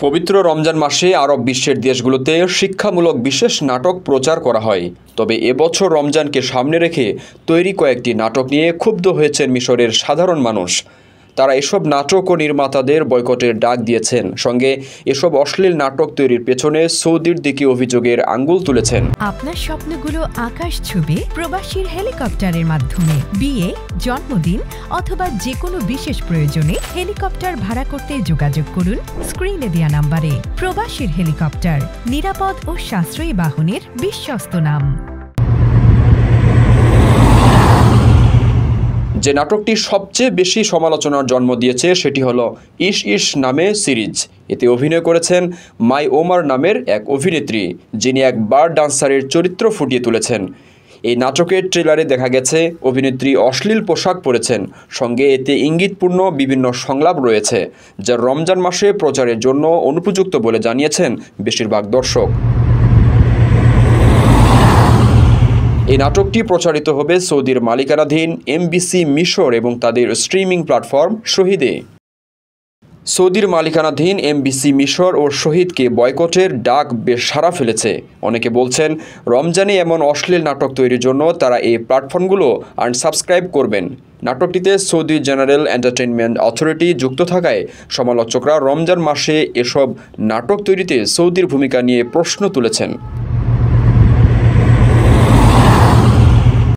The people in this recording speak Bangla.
পবিত্র রমজান মাসে আরব বিশ্বের দেশগুলোতে শিক্ষামূলক বিশেষ নাটক প্রচার করা হয়। তবে এবছর রমজানকে সামনে রেখে তৈরি কয়েকটি নাটক নিয়ে ক্ষুব্ধ হয়েছেন মিশরের সাধারণ মানুষ। তারা এসব নাটক ও নির্মাতাদের বয়কটের ডাক দিয়েছেন, সঙ্গে এসব অশ্লীল নাটক তৈরির পেছনে সৌদির দিকে অভিযোগের আঙ্গুল তুলেছেন। আপনার স্বপ্নগুলো আকাশ ছুবে প্রবাসীর হেলিকপ্টারের মাধ্যমে। বিয়ে, জন্মদিন অথবা যে কোনো বিশেষ প্রয়োজনে হেলিকপ্টার ভাড়া করতে যোগাযোগ করুন স্ক্রিনে দেয়া নাম্বারে। প্রবাসীর হেলিকপ্টার, নিরাপদ ও সাশ্রয়ী বাহনের বিশ্বস্ত নাম। যে নাটকটি সবচেয়ে বেশি সমালোচনার জন্ম দিয়েছে সেটি হলো ইশ ইশ নামে সিরিজ। এতে অভিনয় করেছেন মাই ওমর নামের এক অভিনেত্রী, যিনি এক বার ডান্সারের চরিত্র ফুটিয়ে তুলেছেন। এই নাটকের ট্রেলারে দেখা গেছে অভিনেত্রী অশ্লীল পোশাক পরেছেন, সঙ্গে এতে ইঙ্গিতপূর্ণ বিভিন্ন সংলাপ রয়েছে, যা রমজান মাসে প্রচারের জন্য অনুপযুক্ত বলে জানিয়েছেন বেশিরভাগ দর্শক। এই নাটকটি প্রচারিত হবে সৌদির মালিকানাধীন এমবিসি মিশর এবং তাদের স্ট্রিমিং প্ল্যাটফর্ম শহীদে। সৌদির মালিকানাধীন এমবিসি মিশর ও শহীদকে বয়কটের ডাক বেশ সাড়া ফেলেছে। অনেকে বলছেন, রমজানে এমন অশ্লীল নাটক তৈরির জন্য তারা এই প্ল্যাটফর্মগুলো আনসাবস্ক্রাইব করবেন। নাটকটিতে সৌদি জেনারেল এন্টারটেইনমেন্ট অথরিটি যুক্ত থাকায় সমালোচকরা রমজান মাসে এসব নাটক তৈরিতে সৌদির ভূমিকা নিয়ে প্রশ্ন তুলেছেন।